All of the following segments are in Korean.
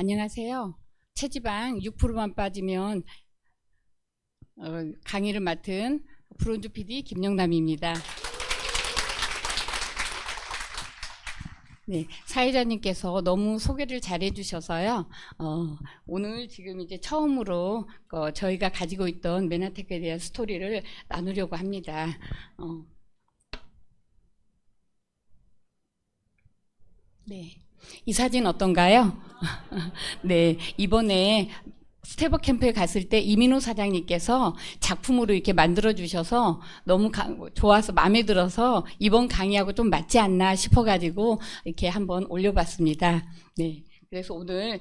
안녕하세요. 체지방 6%만 빠지면 강의를 맡은 브론즈 PD 김영남입니다. 네, 사회자님께서 너무 소개를 잘 해주셔서요. 오늘 지금 이제 처음으로 저희가 가지고 있던 메나테크에 대한 스토리를 나누려고 합니다. 네, 이 사진 어떤가요? 네, 이번에 스테버 캠프에 갔을 때 이민호 사장님께서 작품으로 이렇게 만들어 주셔서 너무 좋아서 마음에 들어서 이번 강의하고 좀 맞지 않나 싶어가지고 이렇게 한번 올려봤습니다. 네. 그래서 오늘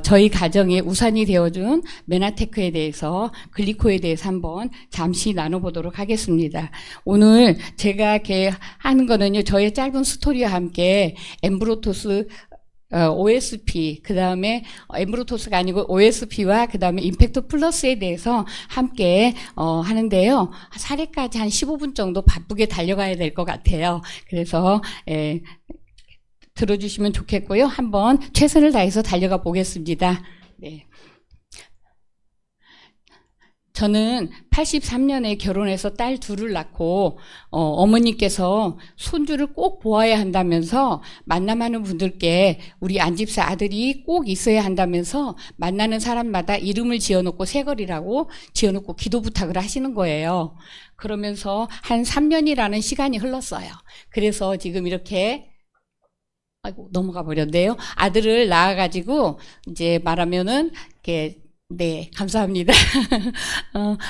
저희 가정의 우산이 되어준 메나테크에 대해서 글리코에 대해서 한번 잠시 나눠보도록 하겠습니다. 오늘 제가 이렇게 하는 거는요, 저의 짧은 스토리와 함께 엠브로토스 OSP, 그 다음에 엠브로토스가 아니고 OSP와 그 다음에 임팩트 플러스에 대해서 함께 하는데요. 사례까지 한 15분 정도 바쁘게 달려가야 될 것 같아요. 그래서 들어주시면 좋겠고요. 한번 최선을 다해서 달려가 보겠습니다. 네. 저는 83년에 결혼해서 딸 둘을 낳고 어머니께서 손주를 꼭 보아야 한다면서 만남하는 분들께 우리 안집사 아들이 꼭 있어야 한다면서 만나는 사람마다 이름을 지어놓고 세거리라고 지어놓고 기도 부탁을 하시는 거예요. 그러면서 한 3년이라는 시간이 흘렀어요. 그래서 지금 이렇게 아이고 넘어가 버렸네요. 아들을 낳아가지고 이제 말하면은 이렇게 네, 감사합니다.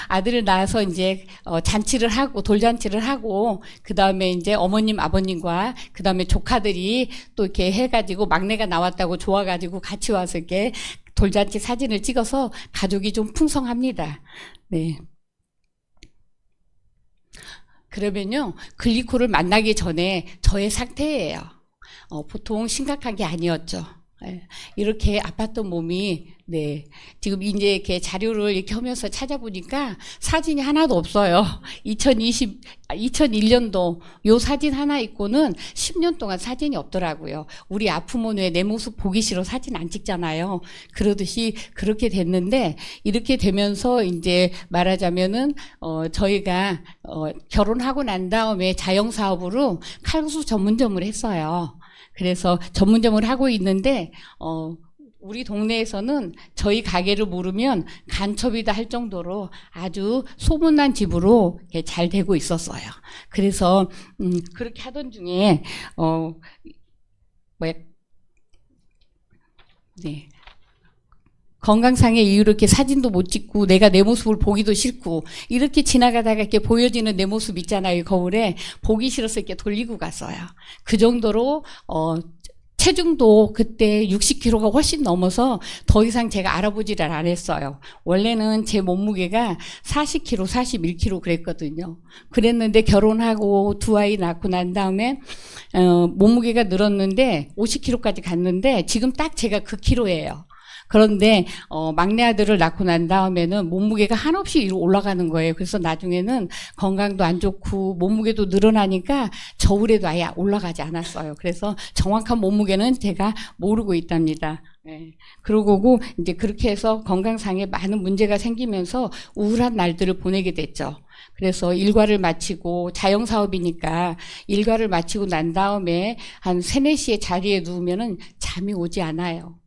아들을 낳아서 이제 잔치를 하고 돌잔치를 하고 그 다음에 이제 어머님 아버님과 그 다음에 조카들이 또 이렇게 해가지고 막내가 나왔다고 좋아가지고 같이 와서 이렇게 돌잔치 사진을 찍어서 가족이 좀 풍성합니다. 네. 그러면요, 글리코를 만나기 전에 저의 상태예요. 보통 심각한 게 아니었죠. 이렇게 아팠던 몸이, 네. 지금 이제 이렇게 자료를 이렇게 하면서 찾아보니까 사진이 하나도 없어요. 2001년도 요 사진 하나 있고는 10년 동안 사진이 없더라고요. 우리 아프면 왜 내 모습 보기 싫어 사진 안 찍잖아요. 그러듯이 그렇게 됐는데, 이렇게 되면서 이제 말하자면은, 저희가, 결혼하고 난 다음에 자영사업으로 칼국수 전문점을 했어요. 그래서 전문점을 하고 있는데 우리 동네에서는 저희 가게를 모르면 간첩이다 할 정도로 아주 소문난 집으로 잘 되고 있었어요. 그래서 그렇게 하던 중에 네. 건강상의 이유로 이렇게 사진도 못 찍고 내가 내 모습을 보기도 싫고 이렇게 지나가다가 이렇게 보여지는 내 모습 있잖아요. 거울에 보기 싫어서 이렇게 돌리고 갔어요. 그 정도로 체중도 그때 60kg가 훨씬 넘어서 더 이상 제가 알아보지를 안 했어요. 원래는 제 몸무게가 40kg, 41kg 그랬거든요. 그랬는데 결혼하고 두 아이 낳고 난 다음에 몸무게가 늘었는데 50kg까지 갔는데 지금 딱 제가 그 키로예요. 그런데 막내 아들을 낳고 난 다음에는 몸무게가 한없이 위로 올라가는 거예요. 그래서 나중에는 건강도 안 좋고 몸무게도 늘어나니까 저울에도 아예 올라가지 않았어요. 그래서 정확한 몸무게는 제가 모르고 있답니다. 네. 그러고 이제 그렇게 해서 건강상에 많은 문제가 생기면서 우울한 날들을 보내게 됐죠. 그래서 일과를 마치고 자영사업이니까 일과를 마치고 난 다음에 한 3, 4시에 자리에 누우면은 잠이 오지 않아요.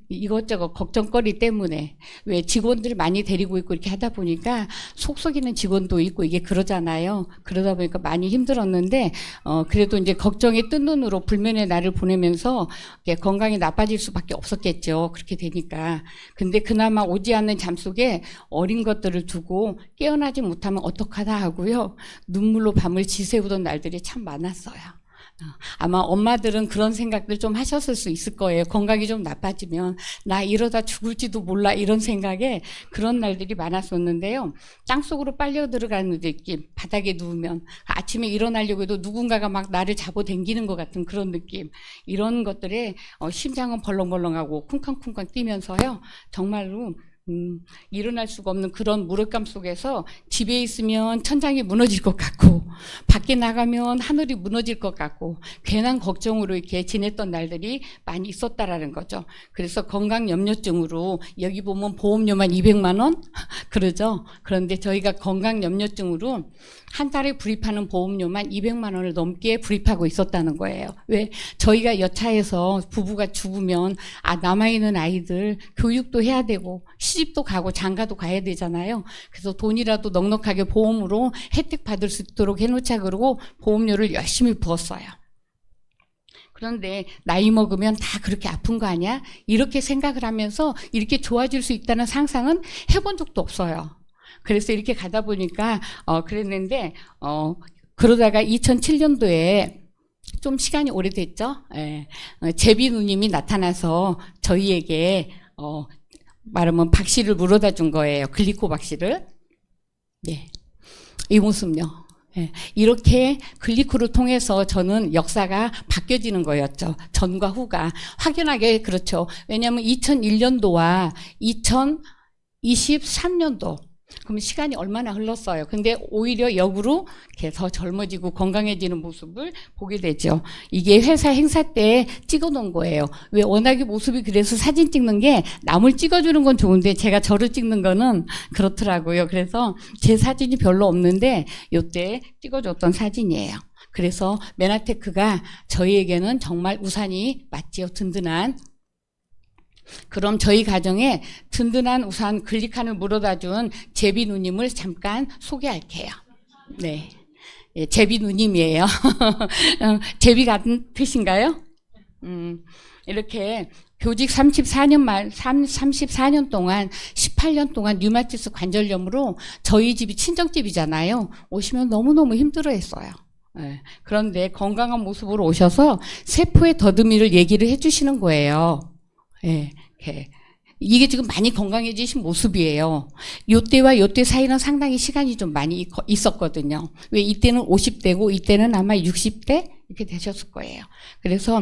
이것저것 걱정거리 때문에 왜 직원들 많이 데리고 있고 이렇게 하다 보니까 속 썩이는 직원도 있고 이게 그러잖아요. 그러다 보니까 많이 힘들었는데 그래도 이제 걱정에 뜬 눈으로 불면의 날을 보내면서 건강이 나빠질 수밖에 없었겠죠. 그렇게 되니까. 근데 그나마 오지 않는 잠 속에 어린 것들을 두고 깨어나지 못하면 어떡하나 하고요. 눈물로 밤을 지새우던 날들이 참 많았어요. 아마 엄마들은 그런 생각들 좀 하셨을 수 있을 거예요. 건강이 좀 나빠지면 나 이러다 죽을지도 몰라 이런 생각에 그런 날들이 많았었는데요. 땅속으로 빨려 들어가는 느낌, 바닥에 누우면 아침에 일어나려고 해도 누군가가 막 나를 잡아당기는 것 같은 그런 느낌, 이런 것들에 심장은 벌렁벌렁하고 쿵쾅쿵쾅 뛰면서요. 정말로 일어날 수가 없는 그런 무력감 속에서 집에 있으면 천장이 무너질 것 같고 밖에 나가면 하늘이 무너질 것 같고 괜한 걱정으로 이렇게 지냈던 날들이 많이 있었다라는 거죠. 그래서 건강염려증으로 여기 보면 보험료만 200만 원 그러죠. 그런데 저희가 건강염려증으로 한 달에 불입하는 보험료만 200만 원을 넘게 불입하고 있었다는 거예요. 왜? 저희가 여차해서 부부가 죽으면 남아있는 아이들 교육도 해야 되고 시집도 가고 장가도 가야 되잖아요. 그래서 돈이라도 넉넉하게 보험으로 혜택 받을 수 있도록 해놓자 그러고 보험료를 열심히 부었어요. 그런데 나이 먹으면 다 그렇게 아픈 거 아니야? 이렇게 생각을 하면서 이렇게 좋아질 수 있다는 상상은 해본 적도 없어요. 그래서 이렇게 가다 보니까 그랬는데 그러다가 2007년도에 좀 시간이 오래됐죠. 예. 제비 누님이 나타나서 저희에게 말하면 박씨를 물어다 준 거예요. 글리코 박씨를. 네. 이 모습요. 예. 이렇게 글리코를 통해서 저는 역사가 바뀌어지는 거였죠. 전과 후가 확연하게 그렇죠. 왜냐하면 2001년도와 2023년도 그럼 시간이 얼마나 흘렀어요. 근데 오히려 역으로 이렇게 더 젊어지고 건강해지는 모습을 보게 되죠. 이게 회사 행사 때 찍어 놓은 거예요. 왜 워낙에 모습이 그래서 사진 찍는 게 남을 찍어주는 건 좋은데 제가 저를 찍는 거는 그렇더라고요. 그래서 제 사진이 별로 없는데 이때 찍어줬던 사진이에요. 그래서 메나테크가 저희에게는 정말 우산이 맞지요. 든든한. 그럼 저희 가정에 든든한 우산 글리칸을 물어다 준 제비 누님을 잠깐 소개할게요. 네. 예, 제비 누님이에요. 제비 같은 뜻인가요? 이렇게 교직 34년 동안 18년 동안 류마티스 관절염으로 저희 집이 친정집이잖아요. 오시면 너무너무 힘들어 했어요. 네. 그런데 건강한 모습으로 오셔서 세포의 더듬이를 얘기를 해주시는 거예요. 예, 이게 지금 많이 건강해지신 모습이에요. 요때와 요때 사이는 상당히 시간이 좀 많이 있었거든요. 왜 이때는 50대고 이때는 아마 60대 이렇게 되셨을 거예요. 그래서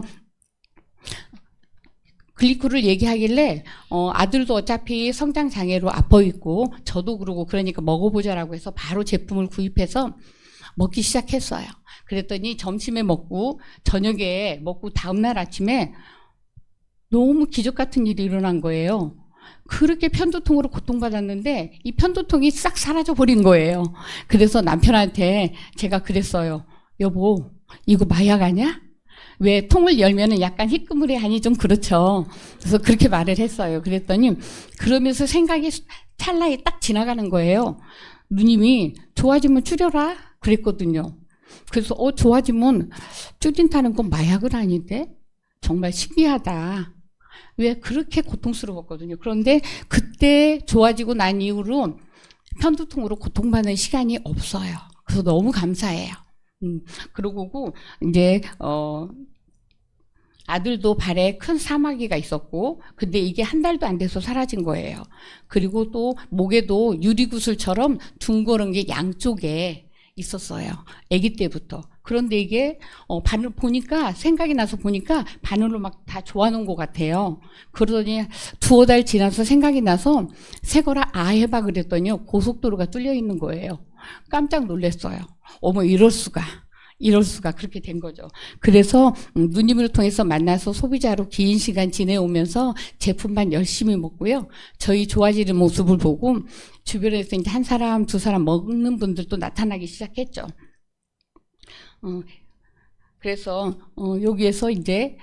글리코를 얘기하길래 아들도 어차피 성장 장애로 아파 있고 저도 그러고 그러니까 먹어보자라고 해서 바로 제품을 구입해서 먹기 시작했어요. 그랬더니 점심에 먹고 저녁에 먹고 다음날 아침에 너무 기적 같은 일이 일어난 거예요. 그렇게 편두통으로 고통받았는데 이 편두통이 싹 사라져 버린 거예요. 그래서 남편한테 제가 그랬어요. 여보, 이거 마약 아니야? 왜 통을 열면은 약간 희끄무레하니 좀 그렇죠. 그래서 그렇게 말을 했어요. 그랬더니 그러면서 생각이 찰나에 딱 지나가는 거예요. 누님이 좋아지면 줄여라 그랬거든요. 그래서 좋아지면 줄인다는 건 마약은 아닌데 정말 신기하다. 왜 그렇게 고통스러웠거든요. 그런데 그때 좋아지고 난 이후로 편두통으로 고통받는 시간이 없어요. 그래서 너무 감사해요. 그러고 이제 아들도 발에 큰 사마귀가 있었고 근데 이게 한 달도 안 돼서 사라진 거예요. 그리고 또 목에도 유리구슬처럼 둥그런 게 양쪽에 있었어요. 아기 때부터. 그런데 이게 바늘 보니까 생각이 나서 보니까 바늘로 막 다 조아놓은 것 같아요. 그러더니 두어 달 지나서 생각이 나서 새 거라 해봐 그랬더니 고속도로가 뚫려 있는 거예요. 깜짝 놀랐어요. 어머 이럴 수가 그렇게 된 거죠. 그래서 누님을 통해서 만나서 소비자로 긴 시간 지내오면서 제품만 열심히 먹고요. 저희 좋아지는 모습을 보고 주변에서 이제 한 사람 두 사람 먹는 분들도 나타나기 시작했죠. 그래서 여기에서 이제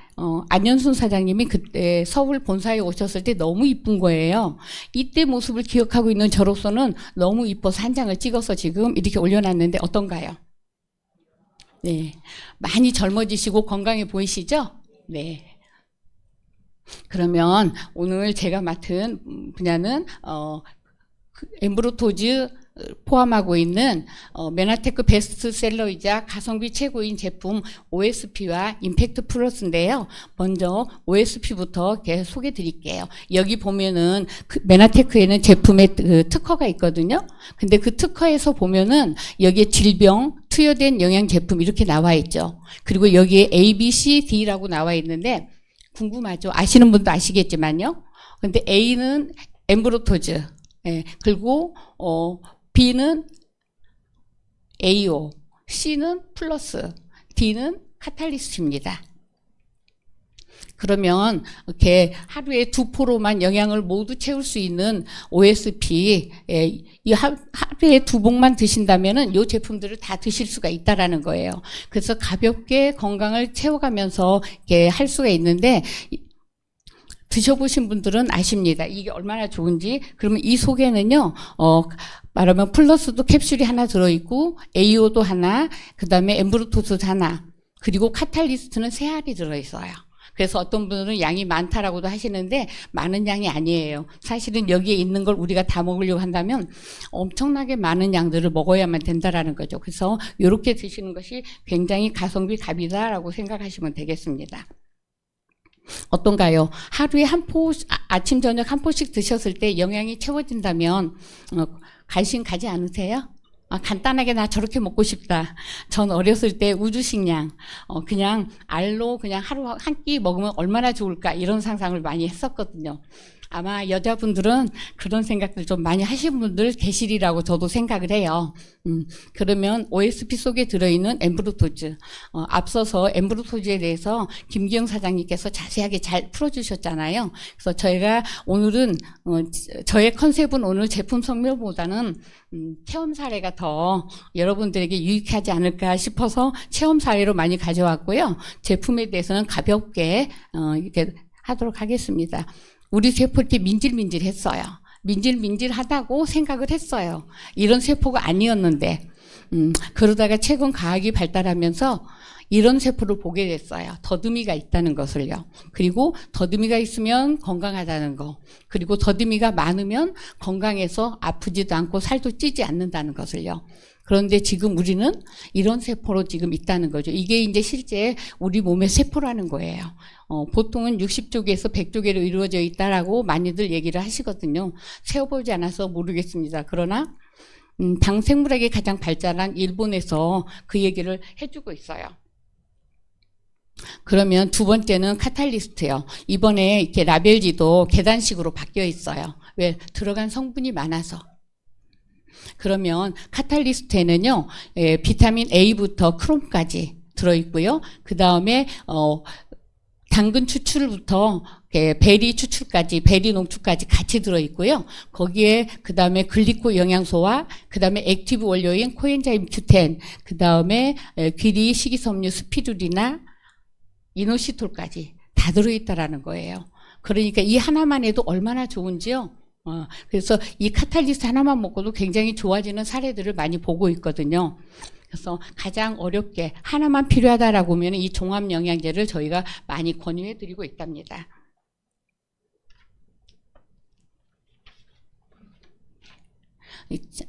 안현순 사장님이 그때 서울 본사에 오셨을 때 너무 이쁜 거예요. 이때 모습을 기억하고 있는 저로서는 너무 이뻐서 한 장을 찍어서 지금 이렇게 올려놨는데 어떤가요? 네, 많이 젊어지시고 건강해 보이시죠? 네. 그러면 오늘 제가 맡은 분야는 엠브로토즈 포함하고 있는 메나테크 베스트셀러이자 가성비 최고인 제품 OSP와 임팩트 플러스인데요. 먼저 OSP부터 이렇게 소개해 드릴게요. 여기 보면은 메나테크에는 제품의 특허가 있거든요. 근데 그 특허에서 보면은 여기에 질병, 투여된 영양 제품 이렇게 나와 있죠. 그리고 여기에 A, B, C, D라고 나와 있는데 궁금하죠? 아시는 분도 아시겠지만요. 근데 A는 엠브로토즈. 예, 그리고 B는 AO, C는 플러스, D는 카탈리스트입니다. 그러면 이렇게 하루에 2포로만 영양을 모두 채울 수 있는 OSP, 이 하루에 2봉만 드신다면은 이 제품들을 다 드실 수가 있다라는 거예요. 그래서 가볍게 건강을 채워가면서 이렇게 할 수가 있는데, 드셔보신 분들은 아십니다. 이게 얼마나 좋은지. 그러면 이 속에는요, 말하면 플러스도 캡슐이 하나 들어있고, AO도 하나, 그 다음에 엠브로토스 하나, 그리고 카탈리스트는 3알이 들어있어요. 그래서 어떤 분들은 양이 많다라고도 하시는데 많은 양이 아니에요. 사실은 여기에 있는 걸 우리가 다 먹으려고 한다면 엄청나게 많은 양들을 먹어야만 된다라는 거죠. 그래서 이렇게 드시는 것이 굉장히 가성비 갑이다라고 생각하시면 되겠습니다. 어떤가요? 하루에 아침 저녁 한 포씩 드셨을 때 영양이 채워진다면 관심 가지 않으세요? 간단하게 나 저렇게 먹고 싶다. 전 어렸을 때 우주식량, 그냥 알로 그냥 하루 한 끼 먹으면 얼마나 좋을까 이런 상상을 많이 했었거든요. 아마 여자분들은 그런 생각들 좀 많이 하신 분들 계시리라고 저도 생각을 해요. 그러면 OSP 속에 들어있는 엠브로토즈, 앞서서 엠브로토즈에 대해서 김기영 사장님께서 자세하게 잘 풀어주셨잖아요. 그래서 저희가 오늘은 저의 컨셉은 오늘 제품 설명보다는 체험 사례가 더 여러분들에게 유익하지 않을까 싶어서 체험 사례로 많이 가져왔고요. 제품에 대해서는 가볍게 이렇게 하도록 하겠습니다. 우리 세포 이렇게 민질민질했어요. 민질민질하다고 생각을 했어요. 이런 세포가 아니었는데 그러다가 최근 과학이 발달하면서 이런 세포를 보게 됐어요. 더듬이가 있다는 것을요. 그리고 더듬이가 있으면 건강하다는 거. 그리고 더듬이가 많으면 건강해서 아프지도 않고 살도 찌지 않는다는 것을요. 그런데 지금 우리는 이런 세포로 지금 있다는 거죠. 이게 이제 실제 우리 몸의 세포라는 거예요. 보통은 60조개에서 100조개로 이루어져 있다라고 많이들 얘기를 하시거든요. 세어보지 않아서 모르겠습니다. 그러나 당생물학이 가장 발달한 일본에서 그 얘기를 해주고 있어요. 그러면 두 번째는 카탈리스트요. 이번에 이렇게 라벨지도 계단식으로 바뀌어 있어요. 왜? 들어간 성분이 많아서. 그러면 카탈리스트에는요, 비타민 A부터 크롬까지 들어있고요. 그 다음에 당근 추출부터 베리 추출까지, 베리 농축까지 같이 들어있고요. 거기에 그 다음에 글리코 영양소와 그 다음에 액티브 원료인 코엔자임 Q10, 그 다음에 귀리 식이섬유 스피루리나 이노시톨까지 다 들어있다라는 거예요. 그러니까 이 하나만 해도 얼마나 좋은지요. 그래서 이 카탈리스트 하나만 먹고도 굉장히 좋아지는 사례들을 많이 보고 있거든요. 그래서 가장 어렵게 하나만 필요하다라고 하면 이 종합 영양제를 저희가 많이 권유해 드리고 있답니다.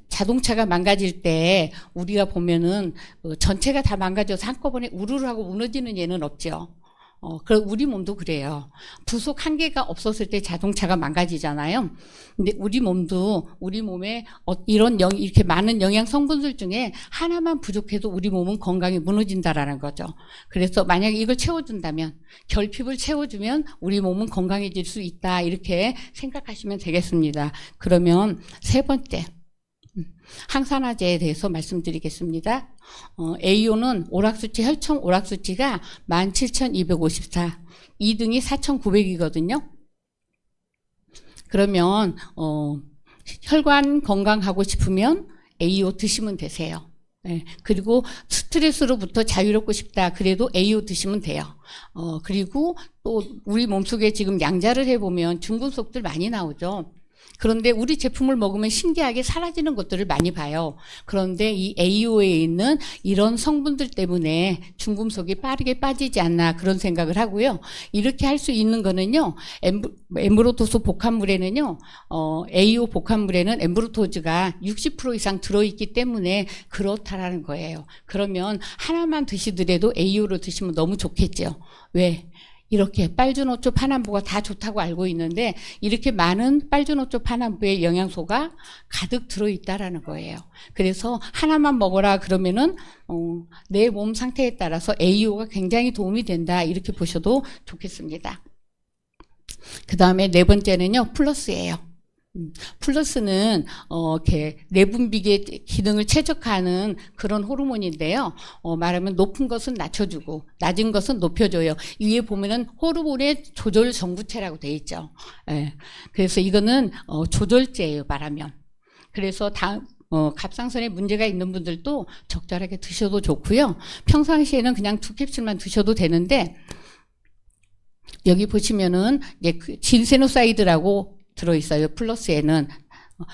자동차가 망가질 때 우리가 보면은 전체가 다 망가져서 한꺼번에 우르르 하고 무너지는 예는 없죠. 그럼 우리 몸도 그래요. 부속 한 개가 없었을 때 자동차가 망가지잖아요. 근데 우리 몸도 우리 몸에 이런 이렇게 많은 영양 성분들 중에 하나만 부족해도 우리 몸은 건강이 무너진다라는 거죠. 그래서 만약에 이걸 채워준다면, 결핍을 채워주면 우리 몸은 건강해질 수 있다, 이렇게 생각하시면 되겠습니다. 그러면 세 번째, 항산화제에 대해서 말씀드리겠습니다. AO는 오락수치, 혈청 오락수치가 17,254, 2등이 4,900이거든요. 그러면 혈관 건강하고 싶으면 AO 드시면 되세요. 네. 그리고 스트레스로부터 자유롭고 싶다, 그래도 AO 드시면 돼요. 그리고 또 우리 몸속에 지금 양자를 해보면 중금속들 많이 나오죠. 그런데 우리 제품을 먹으면 신기하게 사라지는 것들을 많이 봐요. 그런데 이 AO에 있는 이런 성분들 때문에 중금속이 빠르게 빠지지 않나, 그런 생각을 하고요. 이렇게 할 수 있는 거는요, 엠브로토스 복합물에는요, AO 복합물에는 엠브로토즈가 60% 이상 들어있기 때문에 그렇다라는 거예요. 그러면 하나만 드시더라도 AO로 드시면 너무 좋겠죠. 왜? 이렇게 빨주노초 파남보가 다 좋다고 알고 있는데 이렇게 많은 빨주노초 파남보의 영양소가 가득 들어있다라는 거예요. 그래서 하나만 먹어라 그러면은 내 몸 상태에 따라서 AO가 굉장히 도움이 된다, 이렇게 보셔도 좋겠습니다. 그 다음에 네 번째는요, 플러스예요. 플러스는 이렇게 내분비계 기능을 최적화하는 그런 호르몬인데요. 말하면 높은 것은 낮춰주고 낮은 것은 높여줘요. 위에 보면은 호르몬의 조절 정구체라고 돼 있죠. 예. 그래서 이거는 조절제예요, 말하면. 그래서 갑상선에 문제가 있는 분들도 적절하게 드셔도 좋고요. 평상시에는 그냥 2캡슐만 드셔도 되는데, 여기 보시면은 이제 진세노사이드라고 들어있어요. 플러스에는.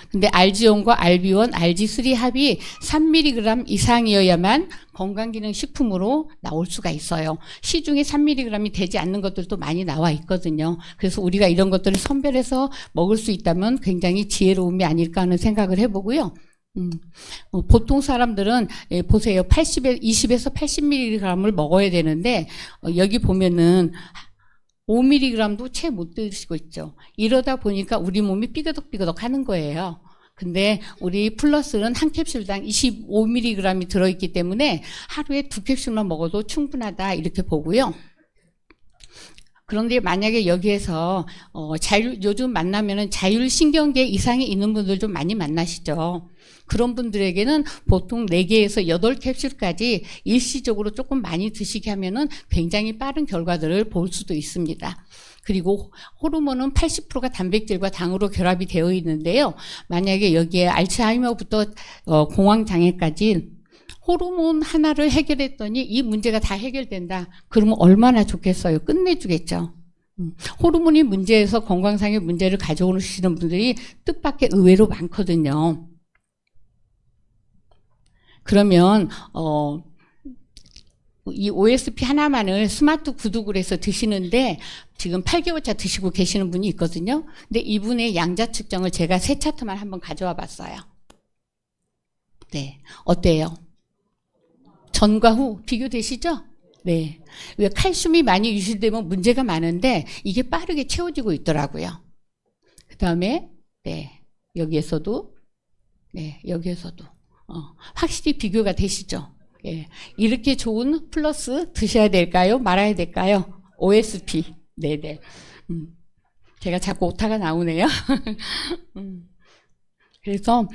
근데 RG1과 RB1, RG3 합이 3mg 이상이어야만 건강기능식품으로 나올 수가 있어요. 시중에 3mg이 되지 않는 것들도 많이 나와 있거든요. 그래서 우리가 이런 것들을 선별해서 먹을 수 있다면 굉장히 지혜로움이 아닐까 하는 생각을 해보고요. 보통 사람들은 보세요. 20에서 80mg을 먹어야 되는데 여기 보면은 5mg도 채 못 드시고 있죠. 이러다 보니까 우리 몸이 삐그덕삐그덕 하는 거예요. 근데 우리 플러스는 한 캡슐당 25mg이 들어있기 때문에 하루에 2캡슐만 먹어도 충분하다 이렇게 보고요. 그런데 만약에 여기에서 요즘 만나면은 자율신경계 이상이 있는 분들 좀 많이 만나시죠. 그런 분들에게는 보통 4개에서 8캡슐까지 일시적으로 조금 많이 드시게 하면은 굉장히 빠른 결과들을 볼 수도 있습니다. 그리고 호르몬은 80%가 단백질과 당으로 결합이 되어 있는데요. 만약에 여기에 알츠하이머부터 공황장애까지 호르몬 하나를 해결했더니 이 문제가 다 해결된다. 그러면 얼마나 좋겠어요. 끝내주겠죠. 호르몬이 문제에서 건강상의 문제를 가져오시는 분들이 뜻밖의 의외로 많거든요. 그러면 이 OSP 하나만을 스마트 구독을 해서 드시는데 지금 8개월차 드시고 계시는 분이 있거든요. 근데 이분의 양자 측정을 제가 세 차트만 한번 가져와 봤어요. 네, 어때요? 전과 후 비교되시죠? 네. 왜 칼슘이 많이 유실되면 문제가 많은데 이게 빠르게 채워지고 있더라고요. 그 다음에 네, 여기에서도 네, 여기에서도 확실히 비교가 되시죠? 예. 이렇게 좋은 플러스 드셔야 될까요? 말아야 될까요? OSP. 네네. 제가 자꾸 오타가 나오네요. 그래서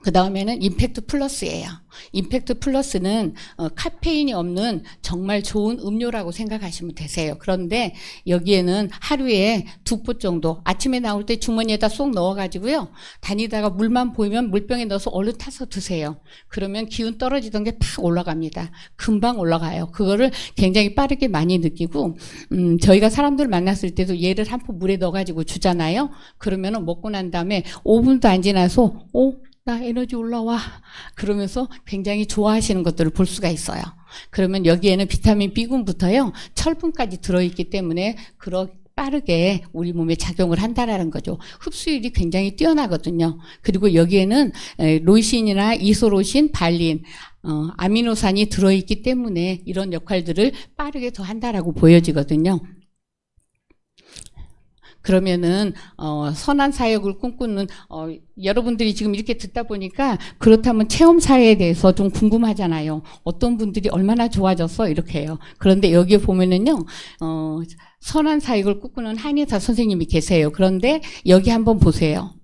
그 다음에는 임팩트 플러스예요. 임팩트 플러스는 카페인이 없는 정말 좋은 음료라고 생각하시면 되세요. 그런데 여기에는 하루에 2포 정도 아침에 나올 때 주머니에다 쏙 넣어가지고요. 다니다가 물만 보이면 물병에 넣어서 얼른 타서 드세요. 그러면 기운 떨어지던 게 팍 올라갑니다. 금방 올라가요. 그거를 굉장히 빠르게 많이 느끼고 저희가 사람들 만났을 때도 얘를 한 포 물에 넣어가지고 주잖아요. 그러면은 먹고 난 다음에 5분도 안 지나서 나 에너지 올라와. 그러면서 굉장히 좋아하시는 것들을 볼 수가 있어요. 그러면 여기에는 비타민 B군부터요, 철분까지 들어있기 때문에 빠르게 우리 몸에 작용을 한다라는 거죠. 흡수율이 굉장히 뛰어나거든요. 그리고 여기에는 로이신이나 이소로신, 발린, 아미노산이 들어있기 때문에 이런 역할들을 빠르게 더 한다라고 보여지거든요. 그러면은 선한 사역을 꿈꾸는 여러분들이 지금 이렇게 듣다 보니까 그렇다면 체험 사회에 대해서 좀 궁금하잖아요. 어떤 분들이 얼마나 좋아졌어 이렇게 해요. 그런데 여기에 보면은요 선한 사역을 꿈꾸는 한의사 선생님이 계세요. 그런데 여기 한번 보세요.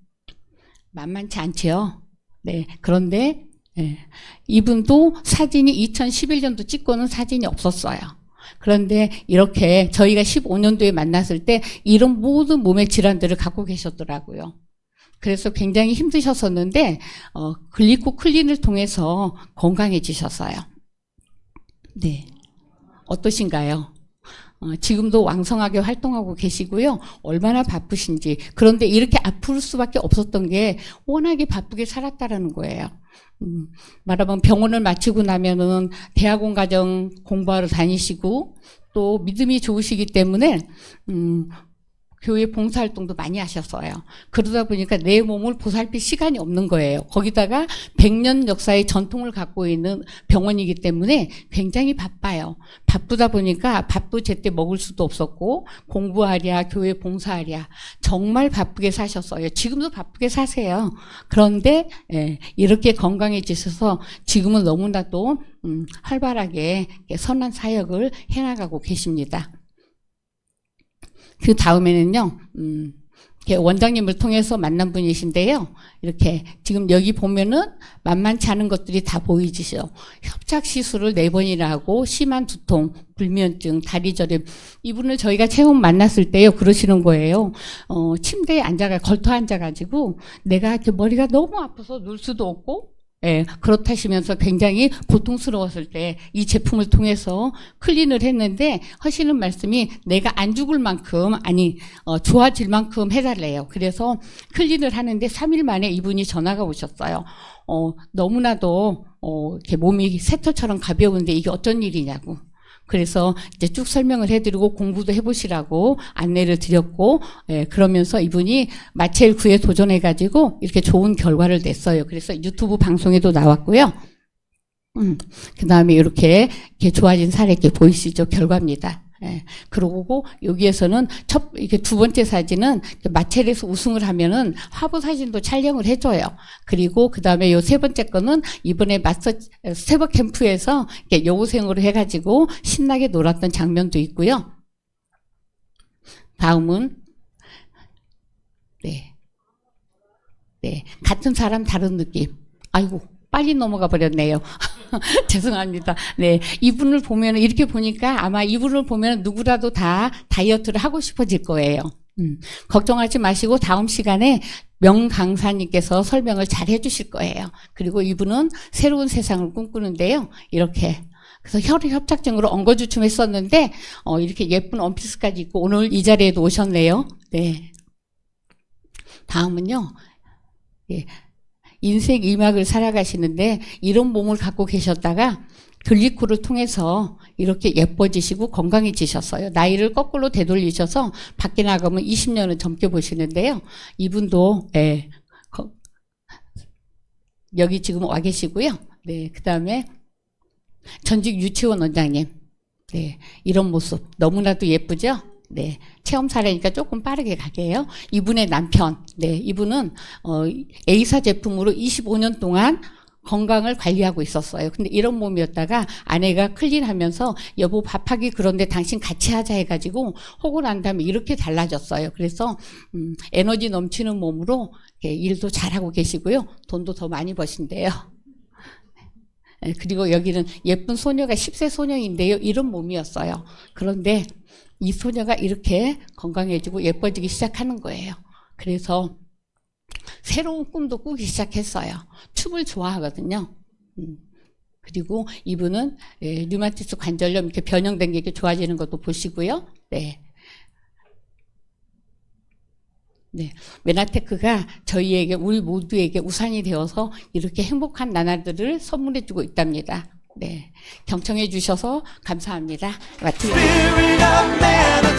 만만치 않지요. 네. 그런데 네. 이분도 사진이 2011년도 찍고는 사진이 없었어요. 그런데 이렇게 저희가 15년도에 만났을 때 이런 모든 몸의 질환들을 갖고 계셨더라고요. 그래서 굉장히 힘드셨었는데 글리코클린을 통해서 건강해지셨어요. 네, 어떠신가요? 지금도 왕성하게 활동하고 계시고요. 얼마나 바쁘신지. 그런데 이렇게 아플 수밖에 없었던 게 워낙에 바쁘게 살았다라는 거예요. 말하면 병원을 마치고 나면은 대학원 과정 공부하러 다니시고 또 믿음이 좋으시기 때문에 교회 봉사활동도 많이 하셨어요. 그러다 보니까 내 몸을 보살필 시간이 없는 거예요. 거기다가 100년 역사의 전통을 갖고 있는 병원이기 때문에 굉장히 바빠요. 바쁘다 보니까 밥도 제때 먹을 수도 없었고 공부하랴 교회 봉사하랴 정말 바쁘게 사셨어요. 지금도 바쁘게 사세요. 그런데 이렇게 건강해지셔서 지금은 너무나도 활발하게 선한 사역을 해나가고 계십니다. 그 다음에는요, 이렇게 원장님을 통해서 만난 분이신데요. 이렇게 지금 여기 보면은 만만치 않은 것들이 다 보이시죠. 협착 시술을 4번이나 하고 심한 두통, 불면증, 다리 저림. 이분을 저희가 처음 만났을 때요 그러시는 거예요. 침대에 걸터 앉아가지고 내가 이렇게 머리가 너무 아파서 누울 수도 없고, 예, 그렇다시면서 굉장히 고통스러웠을 때 이 제품을 통해서 클린을 했는데 하시는 말씀이 내가 안 죽을 만큼, 좋아질 만큼 해달래요. 그래서 클린을 하는데 3일 만에 이분이 전화가 오셨어요. 너무나도 이렇게 몸이 새털처럼 가벼운데 이게 어떤 일이냐고. 그래서 이제 쭉 설명을 해드리고 공부도 해보시라고 안내를 드렸고, 예, 그러면서 이분이 마첼 9에 도전해가지고 이렇게 좋은 결과를 냈어요. 그래서 유튜브 방송에도 나왔고요. 그 다음에 이렇게 좋아진 사례 이렇게 보이시죠? 결과입니다. 예. 그러고 여기에서는 이렇게 두 번째 사진은 마첼에서 우승을 하면은 화보 사진도 촬영을 해줘요. 그리고 그 다음에 요 세 번째 거는 이번에 스텝업 캠프에서 여고생으로 해가지고 신나게 놀았던 장면도 있고요. 다음은 네, 같은 사람 다른 느낌. 아이고 빨리 넘어가 버렸네요. 죄송합니다. 네, 이분을 보면 이렇게 보니까 아마 이분을 보면 누구라도 다 다이어트를 하고 싶어질 거예요. 걱정하지 마시고 다음 시간에 명 강사님께서 설명을 잘 해주실 거예요. 그리고 이분은 새로운 세상을 꿈꾸는데요. 이렇게 그래서 혈액 협착증으로 엉거주춤했었는데 이렇게 예쁜 원피스까지 입고 오늘 이 자리에도 오셨네요. 네. 다음은요. 예. 인생 2막을 살아가시는데 이런 몸을 갖고 계셨다가 글리코를 통해서 이렇게 예뻐지시고 건강해지셨어요. 나이를 거꾸로 되돌리셔서 밖에 나가면 20년은 젊게 보시는데요. 이분도 여기 지금 와 계시고요. 네, 그 다음에 전직 유치원 원장님. 네, 이런 모습 너무나도 예쁘죠? 네, 체험 사례니까 조금 빠르게 갈게요. 이분의 남편, 네, 이분은 A사 제품으로 25년 동안 건강을 관리하고 있었어요. 근데 이런 몸이었다가 아내가 클린하면서 여보 밥하기 그런데 당신 같이 하자 해가지고 호고 난 다음에 이렇게 달라졌어요. 그래서 에너지 넘치는 몸으로 일도 잘하고 계시고요. 돈도 더 많이 버신대요. 그리고 여기는 예쁜 소녀가 10세 소녀인데요. 이런 몸이었어요. 그런데 이 소녀가 이렇게 건강해지고 예뻐지기 시작하는 거예요. 그래서 새로운 꿈도 꾸기 시작했어요. 춤을 좋아하거든요. 그리고 이분은 류마티스 관절염 이렇게 변형된 게 이렇게 좋아지는 것도 보시고요. 네. 네. 메나테크가 저희에게, 우리 모두에게 우산이 되어서 이렇게 행복한 나날들을 선물해 주고 있답니다. 네. 경청해 주셔서 감사합니다. 마티입니다.